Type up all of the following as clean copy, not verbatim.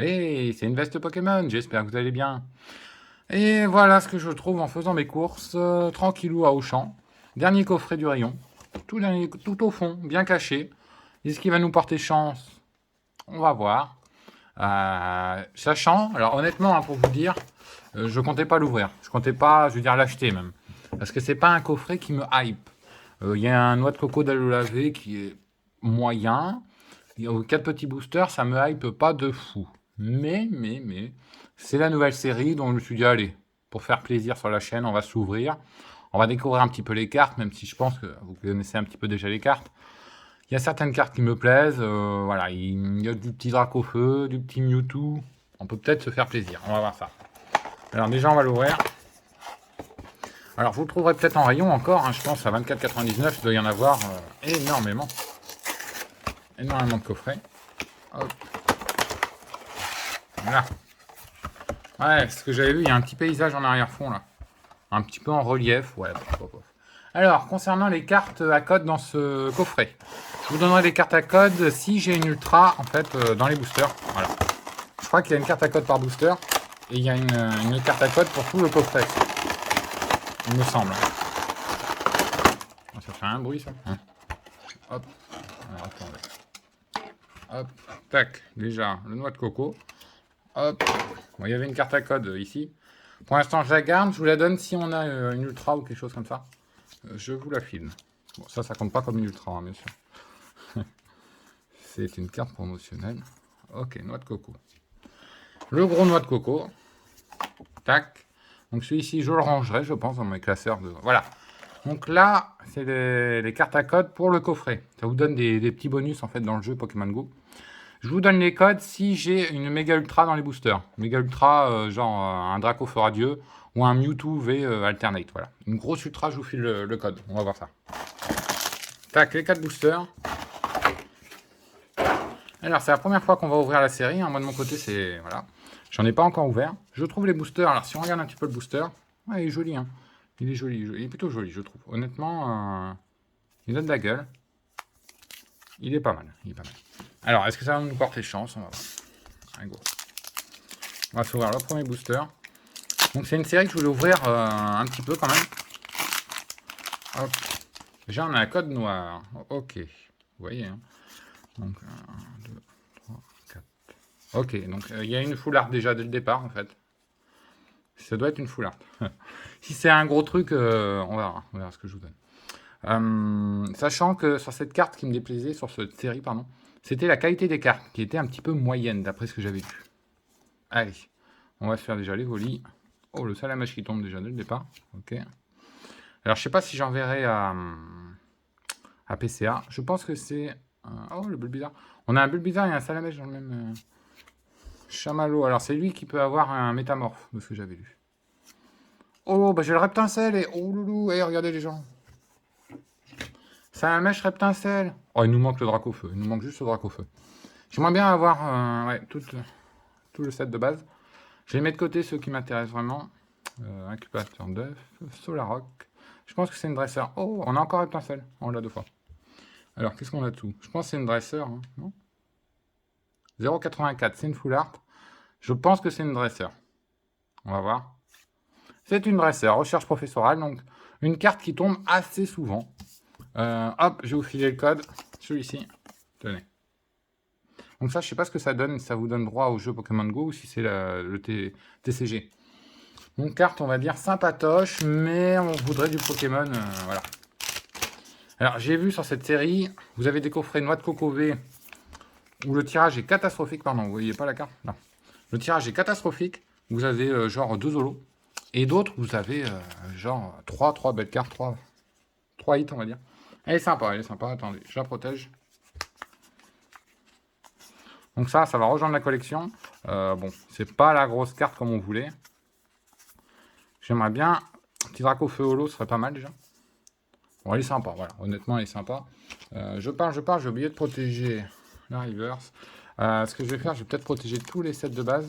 Hey, c'est une veste Pokémon, j'espère que vous allez bien. Et voilà ce que je trouve en faisant mes courses, tranquillou à Auchan. Dernier coffret du rayon, tout au fond, bien caché. Est-ce qu'il va nous porter chance? On va voir. Sachant, alors honnêtement, pour vous dire, je comptais pas l'ouvrir. Je comptais pas, je veux dire, l'acheter même. Parce que c'est pas un coffret qui me hype. Il y a un noix de coco d'aloe lavé qui est moyen. Il y a 4 petits boosters, ça me hype pas de fou. Mais, c'est la nouvelle série, donc je me suis dit, allez, pour faire plaisir sur la chaîne, on va s'ouvrir. On va découvrir un petit peu les cartes, même si je pense que vous connaissez un petit peu déjà les cartes. Il y a certaines cartes qui me plaisent. Voilà, il y a du petit Dracofeu, du petit Mewtwo. On peut peut-être se faire plaisir. On va voir ça. Alors déjà, on va l'ouvrir. Alors, vous le trouverez peut-être en rayon encore. Je pense à 24,99. Il doit y en avoir énormément. Énormément de coffrets. Hop. Voilà. Ouais, ce que j'avais vu, il y a un petit paysage en arrière-fond là. Un petit peu en relief. Ouais, alors, concernant les cartes à code dans ce coffret, je vous donnerai des cartes à code si j'ai une ultra en fait dans les boosters. Voilà. Je crois qu'il y a une carte à code par booster et il y a une carte à code pour tout le coffret. Il me semble. Ça fait un bruit ça. Hop. Alors, attendez. Hop. Tac. Déjà, le noix de coco. Hop. Bon, il y avait une carte à code ici. Pour l'instant, je la garde. Je vous la donne si on a une ultra ou quelque chose comme ça. Je vous la filme. Bon, ça compte pas comme une ultra, hein, bien sûr. C'est une carte promotionnelle. Ok, noix de coco. Le gros noix de coco. Tac. Donc celui-ci, je le rangerai, je pense, dans mes classeurs. Voilà. Donc là, c'est les cartes à code pour le coffret. Ça vous donne des petits bonus, en fait, dans le jeu Pokémon Go. Je vous donne les codes si j'ai une méga ultra dans les boosters. Méga ultra, genre un Draco fera Dieu ou un Mewtwo V alternate. Voilà. Une grosse ultra, je vous file le code. On va voir ça. Tac, les 4 boosters. Alors, c'est la première fois qu'on va ouvrir la série. Moi, de mon côté, c'est. Voilà. J'en ai pas encore ouvert. Je trouve les boosters. Alors, si on regarde un petit peu le booster, ouais, il est joli. Hein. Il est joli. Il est plutôt joli, je trouve. Honnêtement, il a de la gueule. Il est pas mal. Il est pas mal. Alors, est-ce que ça va nous porter chance? On va voir. Allez, go. On va s'ouvrir le premier booster. Donc, c'est une série que je voulais ouvrir un petit peu quand même. Hop. Déjà, on a un code noir. Ok. Vous voyez. Hein. Donc, 1, 2, 3, 4. Ok, donc il y a une full art déjà dès le départ en fait. Ça doit être une full art. Si c'est un gros truc, on verra ce que je vous donne. Sachant que sur cette carte qui me déplaisait, sur cette série, pardon, c'était la qualité des cartes qui était un petit peu moyenne d'après ce que j'avais vu. Allez, on va se faire déjà les volis. Oh, le salamèche qui tombe déjà dès le départ. Ok. Alors, je sais pas si j'enverrai à PCA. Je pense que c'est. Oh, le Bulbizarre. On a un Bulbizarre et un salamèche dans le même. Chamallow. Alors, c'est lui qui peut avoir un métamorphe, de ce que j'avais lu. Oh, bah j'ai le reptincelle et. Oh, loulou. Eh, regardez les gens. Salamèche reptincelle. Oh, il nous manque le Dracofeu. Il nous manque juste le Dracofeu. J'aimerais bien avoir ouais, tout le set de base. Je les mets de côté ceux qui m'intéressent vraiment. Incubateur d'œuf, Solaroc. Je pense que c'est une dresseur. Oh, on a encore reptincelle. On l'a 2 fois. Alors, qu'est-ce qu'on a tout? Je pense que c'est une dresseur, hein, non? 0,84, c'est une full art. Je pense que c'est une dresseur. On va voir. C'est une dresseur, recherche professorale, donc une carte qui tombe assez souvent. Hop, je vais vous filer le code. Celui-ci. Tenez. Donc ça, je sais pas ce que ça donne. Ça vous donne droit au jeu Pokémon Go ou si c'est le TCG. Donc carte, on va dire sympatoche, mais on voudrait du Pokémon. Voilà. Alors, j'ai vu sur cette série, vous avez des coffrets Noix de Coco V où le tirage est catastrophique. Pardon, vous voyez pas la carte? Non. Le tirage est catastrophique. Vous avez genre 2 holos. Et d'autres, vous avez genre 3 belles cartes, 3 hits, on va dire. Elle est sympa, elle est sympa. Attendez, je la protège. Donc ça va rejoindre la collection. Bon, c'est pas la grosse carte comme on voulait. J'aimerais bien. Un petit Dracofeu holo serait pas mal déjà. Bon, elle est sympa, voilà. Honnêtement, elle est sympa. Je parle, j'ai oublié de protéger la reverse. Ce que je vais faire, je vais peut-être protéger tous les sets de base.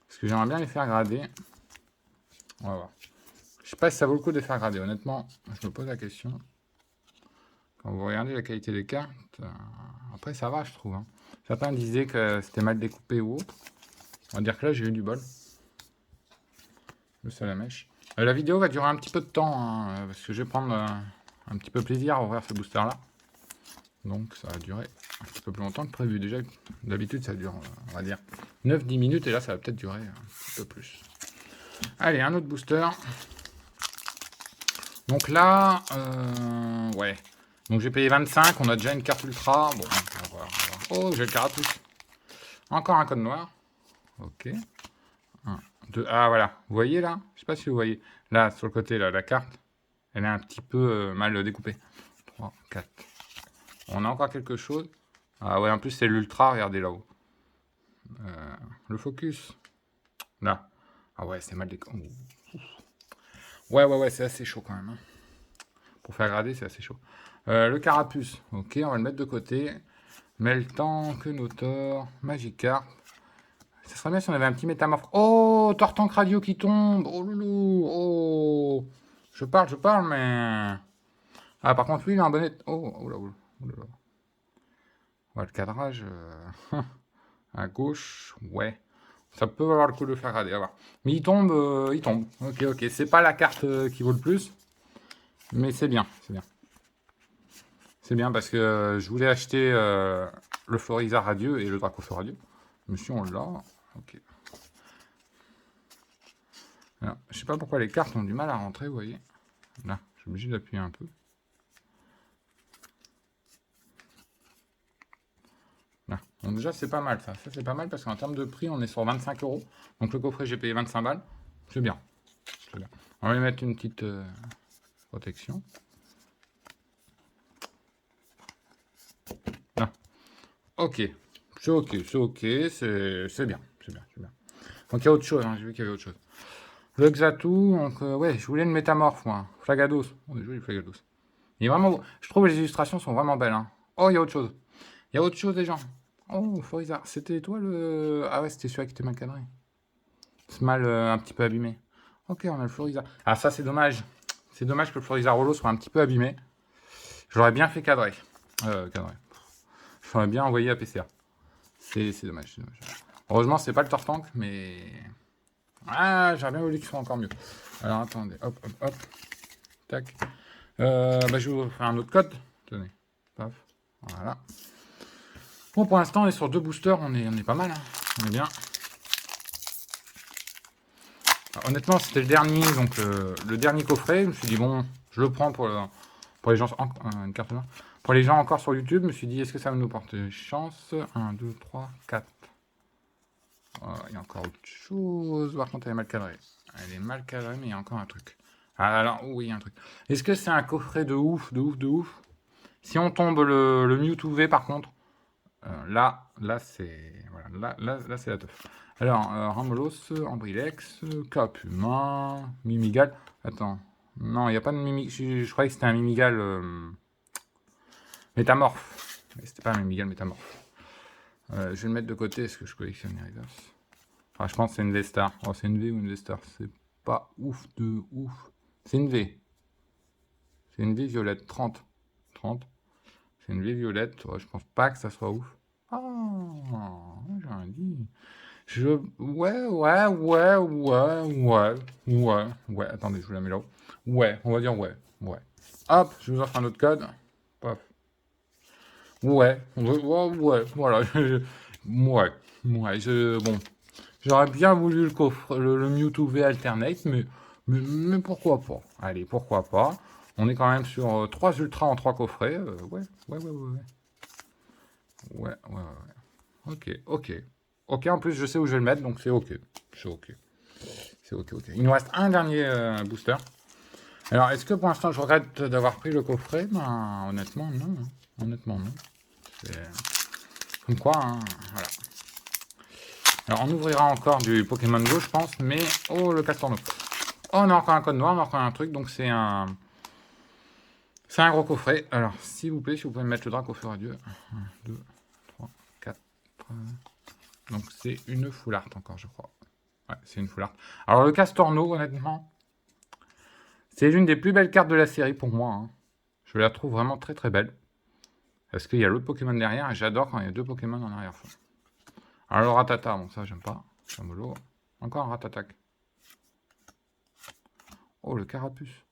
Parce que j'aimerais bien les faire grader. On va voir. Je sais pas si ça vaut le coup de les faire grader. Honnêtement, je me pose la question. Quand vous regardez la qualité des cartes, après ça va, je trouve. Hein. Certains disaient que c'était mal découpé ou autre. On va dire que là, j'ai eu du bol. Le Salamèche. La vidéo va durer un petit peu de temps, hein, parce que je vais prendre un petit peu plaisir à ouvrir ce booster-là. Donc ça va durer un petit peu plus longtemps que prévu. Déjà, d'habitude, ça dure, on va dire, 9-10 minutes, et là, ça va peut-être durer un petit peu plus. Allez, un autre booster. Donc là, ouais. Donc j'ai payé 25, on a déjà une carte ultra. Bon, on va voir. Oh, j'ai le Carapuce. Encore un code noir. Ok. 1, 2, ah voilà. Vous voyez là? Je sais pas si vous voyez. Là, sur le côté, là, la carte, elle est un petit peu mal découpée. 3, 4. On a encore quelque chose. Ah ouais, en plus c'est l'ultra, regardez là-haut. Le focus. Là. Ah ouais, c'est mal découpé. Ouais, c'est assez chaud quand même. Hein. Pour faire grader, c'est assez chaud. Le Carapuce. Ok, on va le mettre de côté. Meltan, Quenotor, Magikarp. Ça serait bien si on avait un petit métamorphe. Oh, Tortank Radio qui tombe. Oh loulou. Oh. Je parle, mais... Ah, par contre, lui, il a un bonnet... Oh, oula. Ouais, le cadrage... à gauche, ouais. Ça peut valoir le coup de le faire grader, à voir. Mais il tombe. Ok. C'est pas la carte qui vaut le plus. Mais c'est bien. C'est bien parce que je voulais acheter le Florizard radieux et le Dracofeu radieux. Monsieur, on l'a. Ok. Alors, je sais pas pourquoi les cartes ont du mal à rentrer, vous voyez. Là, je suis obligé d'appuyer un peu. Là. Donc déjà, c'est pas mal ça. Ça, c'est pas mal parce qu'en termes de prix, on est sur 25 €. Donc le coffret, j'ai payé 25 balles. C'est bien. On va lui mettre une petite protection. Là. Ok. C'est bien. Donc il y a autre chose, hein. J'ai vu qu'il y avait autre chose. Le Xatu, donc ouais, je voulais une métamorphe, moi. Flagados. Oh, il est joli, Flagados. Il est vraiment beau. Je trouve que les illustrations sont vraiment belles. Hein. Oh, il y a autre chose. Les gens. Oh, Florizard. C'était toi le... Ah ouais, c'était celui qui était mal cadré. C'est mal un petit peu abîmé. Ok, on a le Florizard. Ah, ça, c'est dommage. C'est dommage que le Florizard Holo soit un petit peu abîmé. J'aurais bien fait cadrer. Je l'aurais bien envoyé à PCA. C'est dommage. Heureusement, c'est pas le Tortank, mais... Ah, j'aurais bien voulu qu'il soit encore mieux. Alors, attendez. Hop. Tac. Je vais vous faire un autre code. Tenez. Paf. Voilà. Bon, pour l'instant, on est sur 2 boosters. On est pas mal. Hein. On est bien. Alors, honnêtement, c'était le dernier. Donc, le dernier coffret. Je me suis dit, bon, je le prends pour les gens... une carte noire. Pour les gens encore sur YouTube, je me suis dit, est-ce que ça va nous porter chance? 1, 2, 3, 4. Il y a encore autre chose. Par contre, elle est mal cadrée. Elle est mal cadrée, mais il y a encore un truc. Ah, alors, oui, il y a un truc. Est-ce que c'est un coffret de ouf? Si on tombe le Mewtwo V, par contre, là c'est... Voilà, là c'est la teuf. Alors, Ramolos, Ambrilex, Capuma, Mimigal. Attends. Non, il n'y a pas de Mimigal. Je croyais que c'était un Mimigal métamorphe. Mais c'était pas un Mimigal métamorphe. Je vais le mettre de côté. Est-ce que je collectionne les reverse? Enfin, je pense que c'est une V-Star. Oh, c'est une V ou une V-Star? C'est pas ouf de ouf. C'est une V. C'est une V violette. 30. C'est une V violette. Ouais, je pense pas que ça soit ouf. Ah, j'ai rien dit. Ouais. Attendez, je vous la mets là-haut. Ouais, on va dire ouais. Hop, je vous offre un autre code. Paf. Ouais, voilà. Bon. J'aurais bien voulu le coffre, le Mewtwo V Alternate, mais pourquoi pas? Allez, pourquoi pas? On est quand même sur 3 ultras en 3 coffrets. Ouais. Ok, en plus, je sais où je vais le mettre, donc c'est ok. Il nous reste un dernier booster. Alors, est-ce que pour l'instant, je regrette d'avoir pris le coffret? Ben, honnêtement, non. C'est... Comme quoi, hein, voilà. Alors, on ouvrira encore du Pokémon Go, je pense, mais... Oh, le Castorno. Oh, on a encore un code noir, on a encore un truc, donc c'est un... C'est un gros coffret. Alors, s'il vous plaît, si vous pouvez me mettre le Dracofeu radieux. 1, 2, 3, 4... Donc, c'est une full art encore, je crois. Ouais, c'est une full art. Alors, le Castorno, honnêtement, c'est l'une des plus belles cartes de la série pour moi. Hein. Je la trouve vraiment très très belle. Parce qu'il y a l'autre Pokémon derrière et j'adore quand il y a 2 Pokémon en arrière-fond. Alors le Rattata, bon ça j'aime pas. Chamolo. Encore un Ratatac. Oh le Carapuce.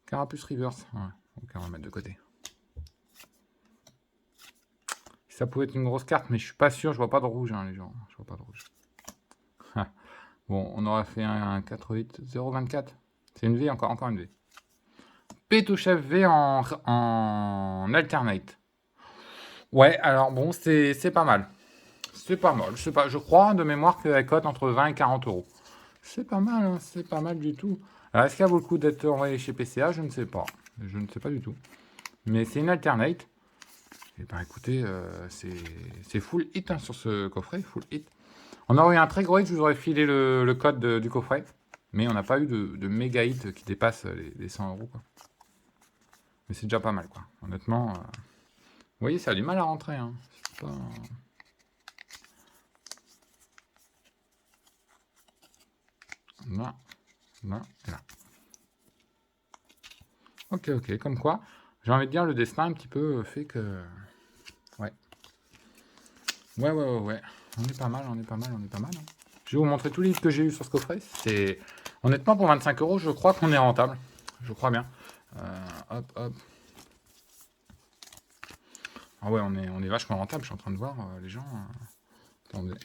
Carapuce Reverse. Ouais, ok, on va mettre de côté. Ça pouvait être une grosse carte, mais je suis pas sûr, je vois pas de rouge, hein, les gens. Je vois pas de rouge. Bon, on aura fait un 4-8, 0-24. C'est une V, encore une V. Pétochef V en alternate. Ouais, alors bon, c'est pas mal. C'est pas mal. Je crois de mémoire qu'elle cote entre 20 et 40 euros. C'est pas mal, hein, c'est pas mal du tout. Alors, est-ce qu'il y a vaut le coup d'être envoyé chez PCA? Je ne sais pas. Je ne sais pas du tout. Mais c'est une alternate. Et ben écoutez, c'est full hit hein, sur ce coffret, full hit. On aurait eu un très gros hit, je vous aurais filé le code du coffret. Mais on n'a pas eu de méga hit qui dépasse les 100 euros. Quoi. Mais c'est déjà pas mal, quoi. Honnêtement, vous voyez, ça a du mal à rentrer. Hein. C'est pas... Là, là, et là. Ok, ok, comme quoi, j'ai envie de dire, le destin un petit peu fait que... Ouais. Ouais. On est pas mal, on est pas mal. Hein. Je vais vous montrer tous les livres que j'ai eu sur ce coffret. C'est... Honnêtement, pour 25 euros, je crois qu'on est rentable. Je crois bien. Hop. Ah ouais, on est vachement rentable. Je suis en train de voir les gens. Attendez.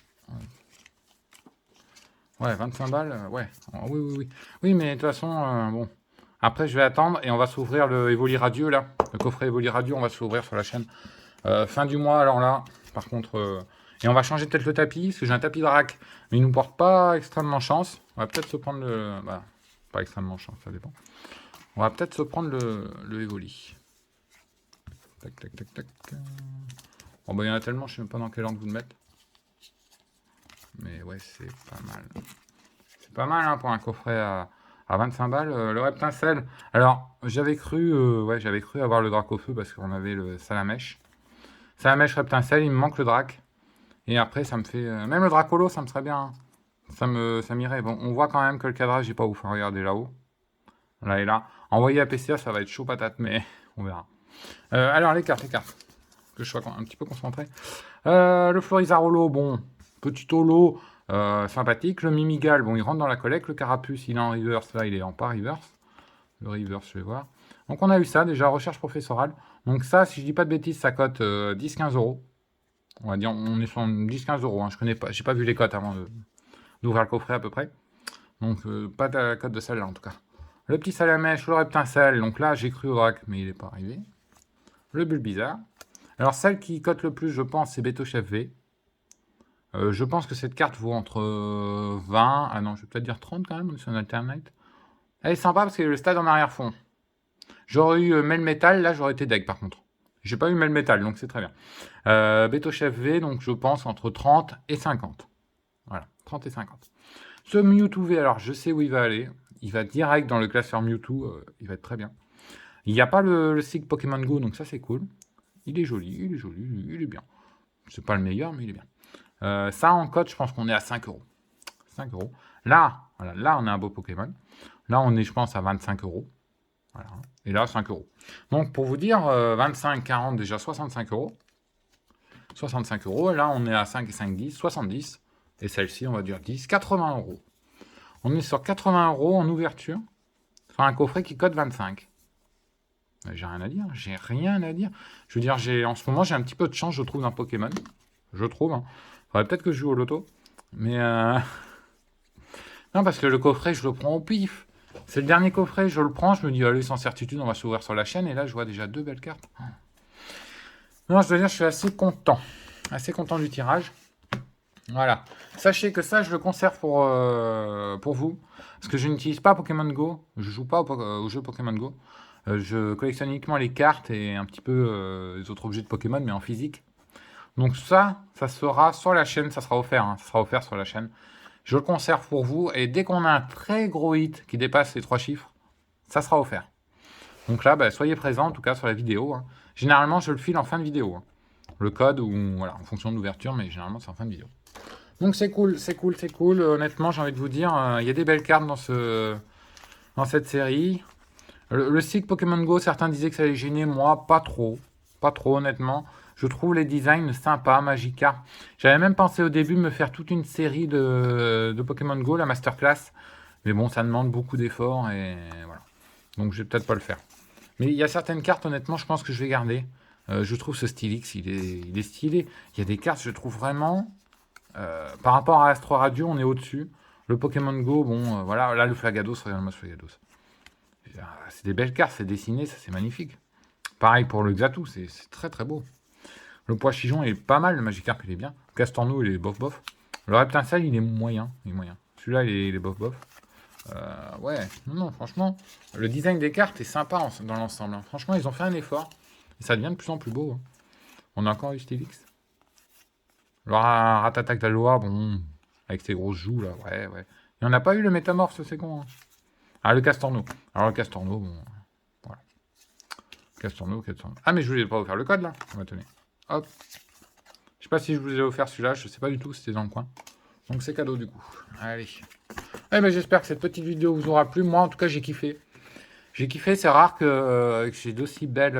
Ouais, 25 balles. Ouais. Oh, oui. Oui, mais de toute façon, bon. Après, je vais attendre et on va s'ouvrir le Evoli Radieux, là. Le coffret Evoli Radieux, on va s'ouvrir sur la chaîne. Fin du mois, alors là, par contre... Et on va changer peut-être le tapis, parce que j'ai un tapis Drac, mais il nous porte pas extrêmement chance. On va peut-être se prendre le... Bah, pas extrêmement chance, ça dépend. On va peut-être se prendre le Evoli. Tac. Bon, bah, il y en a tellement, je sais même pas dans quel ordre vous le mettre. Mais ouais, c'est pas mal. C'est pas mal, hein, pour un coffret à 25 balles. Le Reptincelle. Alors, j'avais cru avoir le Dracofeu, parce qu'on avait le Salamèche. Salamèche Reptincelle, il me manque le Drac. Et après, ça me fait... même le Dracolo, ça me serait bien. Hein. Ça m'irait. Bon, on voit quand même que le cadrage n'est pas ouf. Hein. Regardez là-haut. Là et là. Envoyé à PCA, ça va être chaud patate, mais on verra. Alors, les cartes. Que je sois un petit peu concentré. Le Florizarolo, bon, petit holo, sympathique. Le Mimigal, bon, il rentre dans la collecte. Le Carapuce, il est en reverse. Là, il est en pas reverse. Le reverse, je vais voir. Donc, on a eu ça, déjà, recherche professorale. Donc, ça, si je dis pas de bêtises, ça cote 10-15 euros. On va dire, on est sur 10-15 euros. Hein. Je connais pas, j'ai pas vu les cotes avant d'ouvrir le coffret à peu près. Donc, pas de cote de celle-là en tout cas. Le petit Salamèche, le Reptincelle. Donc là, j'ai cru au Drac, mais il n'est pas arrivé. Le Bulbizarre. Alors, celle qui cote le plus, je pense, c'est Bétochef V. Je pense que cette carte vaut entre 20. Ah non, je vais peut-être dire 30 quand même. On est sur une alternate. Elle est sympa parce qu'il y a le stade en arrière-fond. J'aurais eu Melmetal, là, j'aurais été deg par contre. J'ai pas eu Melmetal, donc c'est très bien. Bétochef V, donc je pense entre 30 et 50. Voilà, 30 et 50. Ce Mewtwo V, alors je sais où il va aller. Il va direct dans le classeur Mewtwo, il va être très bien. Il n'y a pas le SIG Pokémon Go, donc ça c'est cool. Il est joli, il est bien. C'est pas le meilleur, mais il est bien. Ça en code, je pense qu'on est à 5 euros. 5 euros. Là, voilà, là on a un beau Pokémon. Là on est, je pense, à 25 euros. Voilà. Et là, 5 euros. Donc, pour vous dire, 25, 40, déjà 65 euros. 65 euros. Et là, on est à 5 et 5, 10, 70. Et celle-ci, on va dire 10, 80 euros. On est sur 80 euros en ouverture. Sur un coffret qui cote 25. J'ai rien à dire. Je veux dire, en ce moment, j'ai un petit peu de chance, je trouve, d'un Pokémon. Je trouve. Hein. Faudrait peut-être que je joue au loto. Mais, non, parce que le coffret, je le prends au pif. C'est le dernier coffret, je le prends, je me dis, allez, sans certitude, on va s'ouvrir sur la chaîne, et là, je vois déjà 2 belles cartes. Non, je dois dire, je suis assez content du tirage. Voilà. Sachez que ça, je le conserve pour vous, parce que je n'utilise pas Pokémon Go, je joue pas au jeu Pokémon Go. Je collectionne uniquement les cartes et un petit peu les autres objets de Pokémon, mais en physique. Donc ça sera sur la chaîne, ça sera offert, hein, ça sera offert sur la chaîne. Je le conserve pour vous et dès qu'on a un très gros hit qui dépasse les 3 chiffres, ça sera offert. Donc là, soyez présents en tout cas sur la vidéo. Hein. Généralement, je le file en fin de vidéo. Hein. Le code, ou voilà, en fonction de l'ouverture, mais généralement, c'est en fin de vidéo. Donc c'est cool. Honnêtement, j'ai envie de vous dire, il y a des belles cartes dans cette série. Le cycle Pokémon Go, certains disaient que ça allait gêner, moi, pas trop. Pas trop, honnêtement. Je trouve les designs sympas, Magikarp. J'avais même pensé au début de me faire toute une série de Pokémon Go, la Masterclass. Mais bon, ça demande beaucoup d'efforts et voilà. Donc je vais peut-être pas le faire. Mais il y a certaines cartes, honnêtement, je pense que je vais garder. Je trouve ce Stylix, il est stylé. Il y a des cartes, je trouve vraiment... par rapport à Astro Radio, on est au-dessus. Le Pokémon Go, bon, voilà. Là, le Flagados, regarde-moi ce Flagados. C'est des belles cartes, c'est dessiné, ça c'est magnifique. Pareil pour le Xatu, c'est très très beau. Le Pois-Chichon est pas mal, le Magikarp il est bien. Le Castorno il est bof bof. Le Reptincelle il est moyen. Celui-là il est bof bof. Ouais, non, franchement, le design des cartes est sympa dans l'ensemble. Hein. Franchement, ils ont fait un effort. Et ça devient de plus en plus beau. Hein. On a encore eu Stylix. Le Ratatac d'Aloa, bon, avec ses grosses joues là, ouais. Et on n'a pas eu le Métamorphe, c'est con. Hein. Ah, le Castorno. Alors le Castorno, bon, voilà. Castorno. Ah, mais je voulais pas vous faire le code là. On va tenir. Hop. Je sais pas si je vous ai offert celui-là, je sais pas du tout, c'était dans le coin. Donc c'est cadeau du coup. Allez. Eh ben, j'espère que cette petite vidéo vous aura plu. Moi, en tout cas, j'ai kiffé. J'ai kiffé, c'est rare que j'ai d'aussi belles,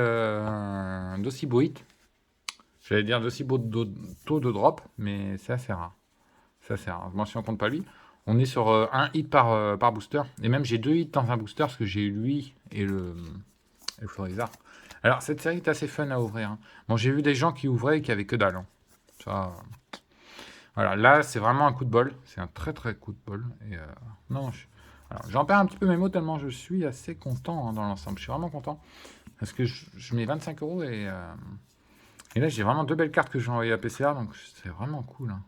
d'aussi beaux hits. J'allais dire d'aussi beau taux de drop, mais c'est assez rare. C'est assez rare. Bon, si on compte pas lui, on est sur un hit par booster. Et même j'ai 2 hits dans un booster parce que j'ai lui et le Florizard. Alors, cette série est assez fun à ouvrir. Hein. Bon, j'ai vu des gens qui ouvraient et qui avaient que dalle. Hein. Ça, voilà, là, c'est vraiment un coup de bol. C'est un très très coup de bol. Et non, alors, j'en perds un petit peu mes mots tellement je suis assez content hein, dans l'ensemble. Je suis vraiment content. Parce que je mets 25 € et là, j'ai vraiment 2 belles cartes que j'ai envoyées à PCA. Donc, c'est vraiment cool. Hein.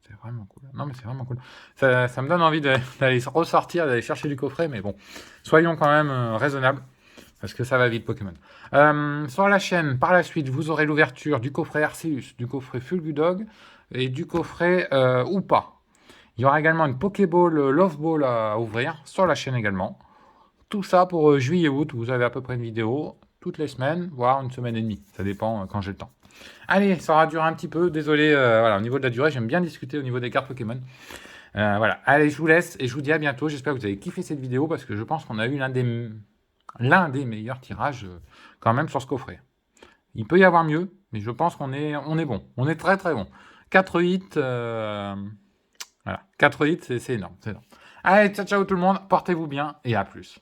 C'est vraiment cool. Non, mais c'est vraiment cool. Ça me donne envie d'aller ressortir, d'aller chercher du coffret. Mais bon, soyons quand même raisonnables. Parce que ça va vite, Pokémon. Sur la chaîne, par la suite, vous aurez l'ouverture du coffret Arceus, du coffret Fulgudog et du coffret ou pas. Il y aura également une Pokéball Love Ball à ouvrir sur la chaîne également. Tout ça pour juillet-août. Vous avez à peu près une vidéo toutes les semaines, voire une semaine et demie. Ça dépend quand j'ai le temps. Allez, ça aura duré un petit peu. Désolé, voilà, au niveau de la durée, j'aime bien discuter au niveau des cartes Pokémon. Voilà, allez, je vous laisse et je vous dis à bientôt. J'espère que vous avez kiffé cette vidéo parce que je pense qu'on a eu l'un des meilleurs tirages quand même sur ce coffret. Il peut y avoir mieux, mais je pense qu'on est bon. On est très très bon. 4 hits, voilà. 4 hits, c'est énorme, c'est énorme. Allez, ciao ciao tout le monde, portez-vous bien et à plus.